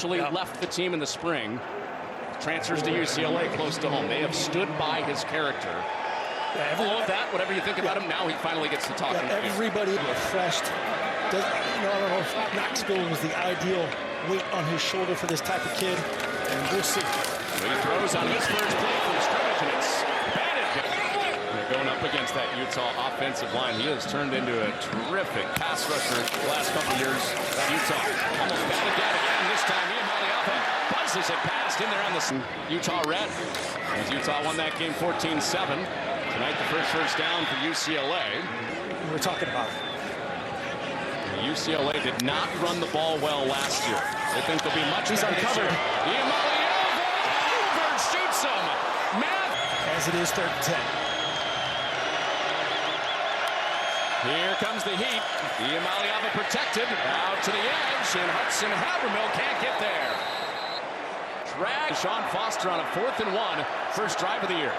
Actually left the team in the spring, transfers to UCLA close to home. They have stood by his character. All of that, whatever you think about him, now he finally gets to talk. Everybody refreshed. I don't know if Knoxville was the ideal weight on his shoulder for this type of kid, and we'll see. So he throws on his first play from scrimmage, and it's batted. They're going up against that Utah offensive line. He has turned into a terrific pass rusher the last couple of years at Utah. Almost batted down again this time. Buzzes it past in there on the Utah red. As Utah won that game 14-7. Tonight the first down for UCLA. We're talking about it. UCLA did not run the ball well last year. They think they'll be much better. He's uncovered. Over shoots him. As it is 3rd and 10. Here comes the heat. Iamaleava protected. Out to the edge, and Hudson Havermill can't get there. Drag Sean Foster on a 4th and 1. First drive of the year.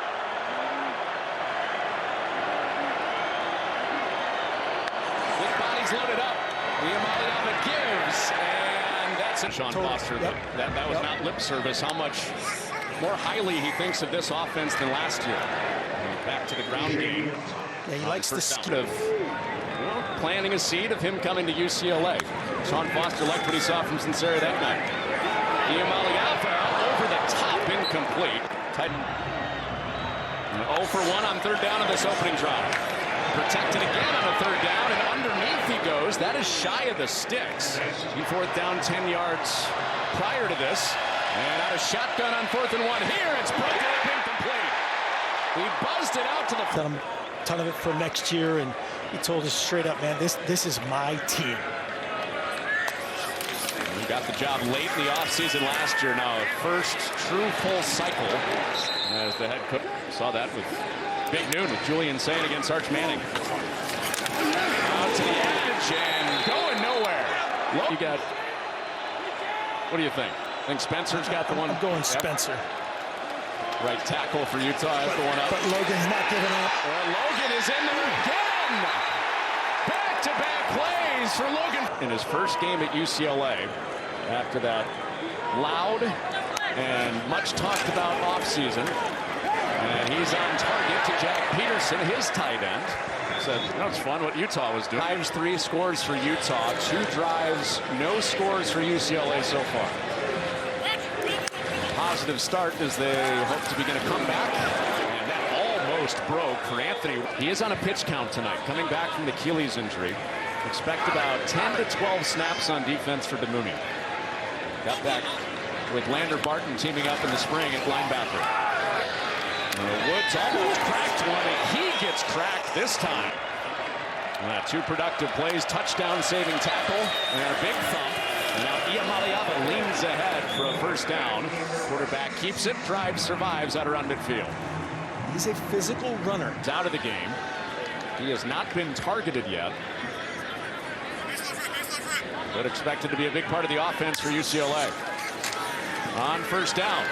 With bodies loaded up. Iamaleava gives, and that's it. Sean Foster. That was not lip service. How much more highly he thinks of this offense than last year. Back to the ground game. Yeah, he likes the scheme of planting a seed of him coming to UCLA. Sean Foster liked what he saw from Sincere that night. Iamaleava over the top, incomplete. 0 for 1 on 3rd down of this opening drive. Protected again on the 3rd down, and underneath he goes. That is shy of the sticks. 4th down, 10 yards prior to this. And out of shotgun on 4th and 1 here. It's broken up, incomplete. He buzzed it out to the ton of it for next year, and he told us straight up, man, this is my team. He got the job late in the offseason last year. Now, first true full cycle as the head coach. Saw that with Big Noon with Julian Sain against Arch Manning. Out to the edge and going nowhere. You got, what do you think? I think Spencer's got the one. I'm going Spencer. Right tackle for Utah has the one up. But Logan's not giving up. Well, Logan is in there again. Back-to-back plays for Logan. In his first game at UCLA, after that loud and much talked about offseason, and he's on target to Jack Peterson, his tight end. So, it's fun what Utah was doing. 3 scores for Utah, 2 drives, no scores for UCLA so far. Positive start as they hope to begin a comeback, and that almost broke for Anthony. He is on a pitch count tonight, coming back from the Achilles injury. Expect about 10 to 12 snaps on defense for DeMooney. Got back with Lander Barton teaming up in the spring at linebacker. Woods almost cracked one, and he gets cracked this time. 2 productive plays, touchdown saving tackle, and a big thump. And now Iamaleava leans ahead for a 1st down. Quarterback keeps it, drives, survives out around midfield. He's a physical runner. He's out of the game. He has not been targeted yet. But expected to be a big part of the offense for UCLA. On 1st down,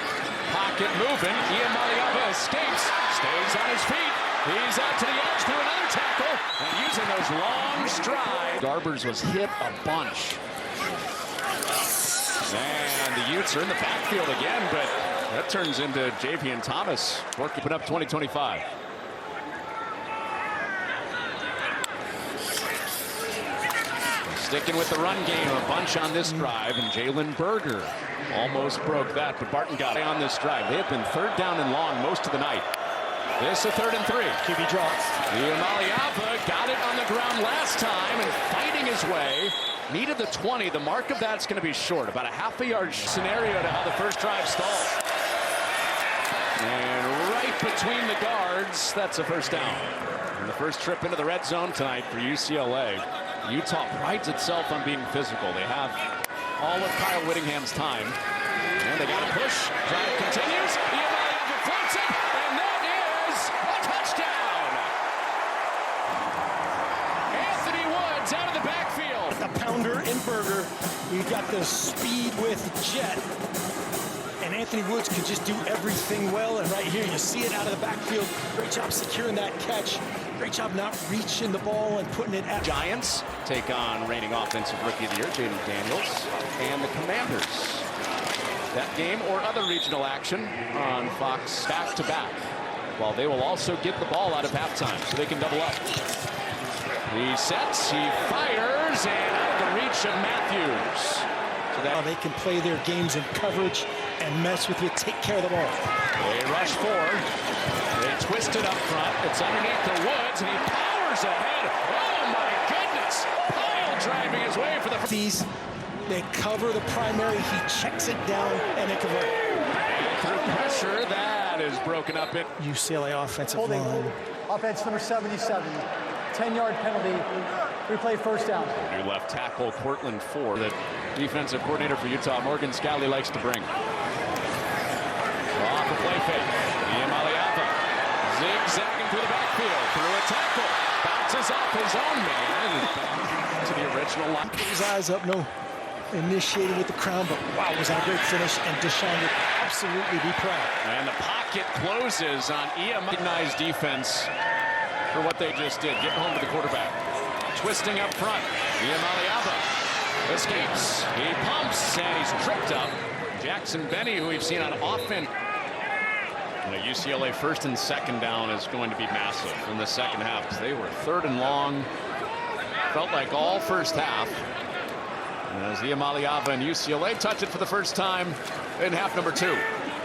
pocket moving. Iamaleava escapes, stays on his feet. He's out to the edge through another tackle, and using those long strides. Garbers was hit a bunch. And the Utes are in the backfield again, but that turns into Javian Thomas. Work to put up 20-25. Sticking with the run game, a bunch on this drive, and Jalen Berger almost broke that, but Barton got it on this drive. They have been 3rd down and long most of the night. This a 3rd and 3. QB draw. Iamaleava got it on the ground last time and fighting his way. Needed the 20. The mark of that's going to be short. About a half-a-yard scenario to how the first drive stalled. And right between the guards, that's a 1st down. And the first trip into the red zone tonight for UCLA. Utah prides itself on being physical. They have all of Kyle Whittingham's time. And they got a push. Drive continues. Iamaleava floats it. And that is a touchdown. Anthony Woods out of the backfield. The pounder in Berger. We've got the speed with Jet. And Anthony Woods can just do everything well. And right here, you see it out of the backfield. Great job securing that catch. Great job not reaching the ball and putting it at. Giants take on reigning offensive rookie of the year, Jaden Daniels. And the Commanders that game or other regional action on Fox back-to-back, while they will also get the ball out of halftime so they can double up. He sets, he fires, and out of the reach of Matthews. So that they can play their games in coverage and mess with you, take care of the ball. They rush forward. They twist it up front. It's underneath the Woods, and he powers ahead. Oh, my goodness. Pile driving his way for the... They cover the primary. He checks it down, and they convert. Through pressure, that is broken up. UCLA offensive line. Offense number 77. 10-yard penalty. Replay first down. New left tackle, Cortland Ford, the defensive coordinator for Utah, Morgan Scalley, likes to bring. Off a play fake. Iamaleava zigzagging through the backfield. Through a tackle. Bounces off his own man. To the original line. Put his eyes up. No. Initiated with the crown, but wow, was that a great finish, and Deshaun would absolutely be proud. And the pocket closes on Iamaleava's defense for what they just did, getting home to the quarterback. Twisting up front, Iamaleava escapes, he pumps, and he's tripped up. Jackson Benny, who we've seen on offense. UCLA first and second down is going to be massive in the second half, because they were third and long, felt like all first half. As Iamaleava and UCLA touch it for the first time in half number 2.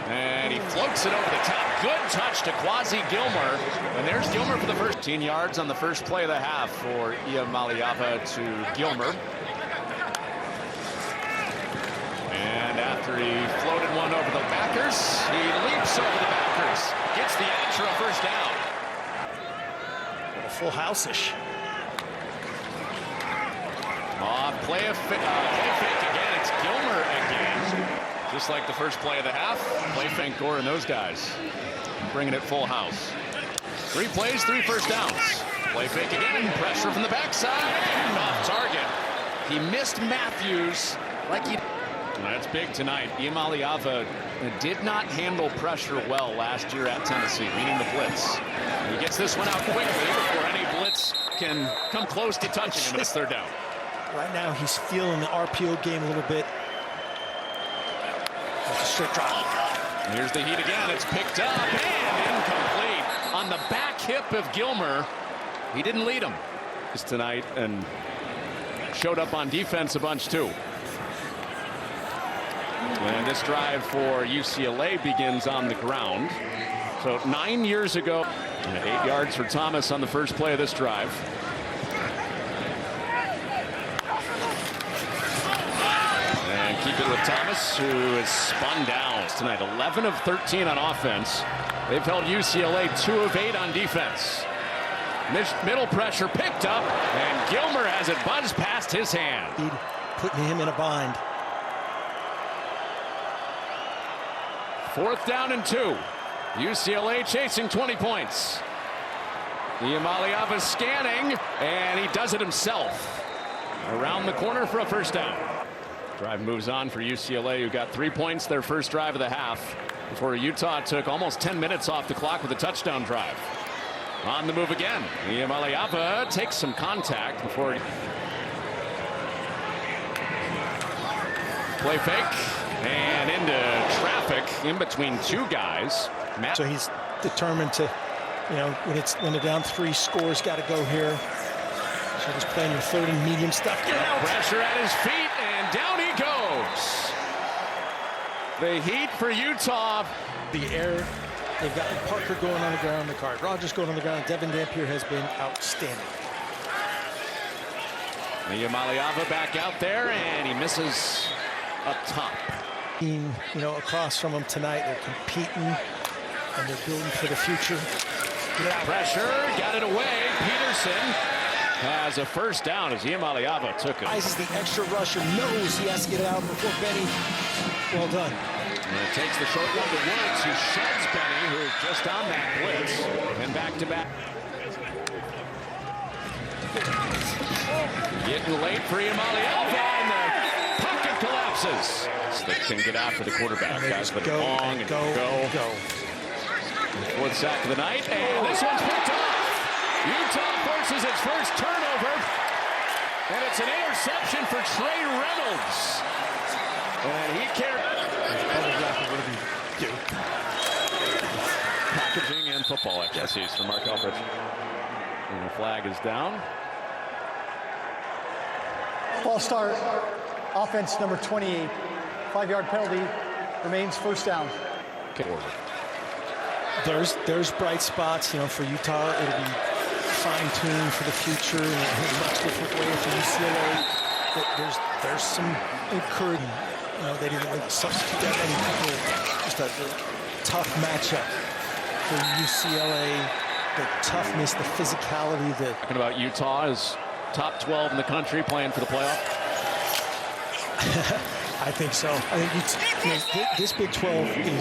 And he floats it over the top. Good touch to Quasi Gilmer. And there's Gilmer for the first 15 yards on the first play of the half for Iamaleava to Gilmer. And after he floated one over the backers, he leaps over the backers. Gets the edge for a first down. A full house-ish. Play fake again. It's Gilmer again. Just like the first play of the half. Play fake Gore and those guys bringing it full house. 3 plays, 3 first downs. Play fake again. Pressure from the backside. And off target. He missed Matthews like he... And that's big tonight. Iamaleava did not handle pressure well last year at Tennessee, meaning the blitz. He gets this one out quickly before any blitz can come close to touching him. It's third down. Right now, he's feeling the RPO game a little bit. That's a straight drop. Here's the heat again. It's picked up and incomplete on the back hip of Gilmer. He didn't lead him tonight and showed up on defense a bunch too. And this drive for UCLA begins on the ground. So 9 years ago, 8 yards for Thomas on the first play of this drive. Keep it with Thomas, who is spun down tonight. 11 of 13 on offense. They've held UCLA 2 of 8 on defense. Middle pressure picked up, and Gilmer has it buzzed past his hand. Putting him in a bind. 4th down and 2. UCLA chasing 20 points. Iamaleava scanning, and he does it himself. Around the corner for a first down. Drive moves on for UCLA, who got 3 points their first drive of the half, before Utah took almost 10 minutes off the clock with a touchdown drive. On the move again. Iamaleava takes some contact before... Play fake, and into traffic in between 2 guys. So he's determined to, you know, when they're down 3 scores, got to go here. So just playing your 3rd and medium stuff. Pressure at his feet, and down he goes. The heat for Utah. The air. They've got Parker going on the ground, Ricard Rogers going on the ground. Devin Dampier has been outstanding. Iamaleava back out there, and he misses up top. You know, across from him tonight, they're competing, and they're building for the future. Pressure, got it away. Peterson has a first down as Iamaleava took it. Rises the extra rusher, knows he has to get it out before Benny. Well done. And it takes the short one to Woods, who sheds Benny, who is just on that blitz, and back-to-back. Getting late for Iamaleava, and the pocket collapses. They can get after the quarterback, guys, but long and go. 4th sack of the night, and this one's picked off. Utah forces its first turnover, and it's an interception for Trey Reynolds. And he carried. football expertise for Mark Elbridge. And the flag is down. False start. Offense number 28. 5-yard penalty. Remains first down. Okay. There's bright spots, for Utah. It'll be fine-tuned for the future in a much different way for UCLA. There's some encouragement. They didn't really substitute that many people. Just a tough matchup for UCLA. The toughness, the physicality. Talking about Utah is top 12 in the country playing for the playoff. I think so. I think this Big 12 is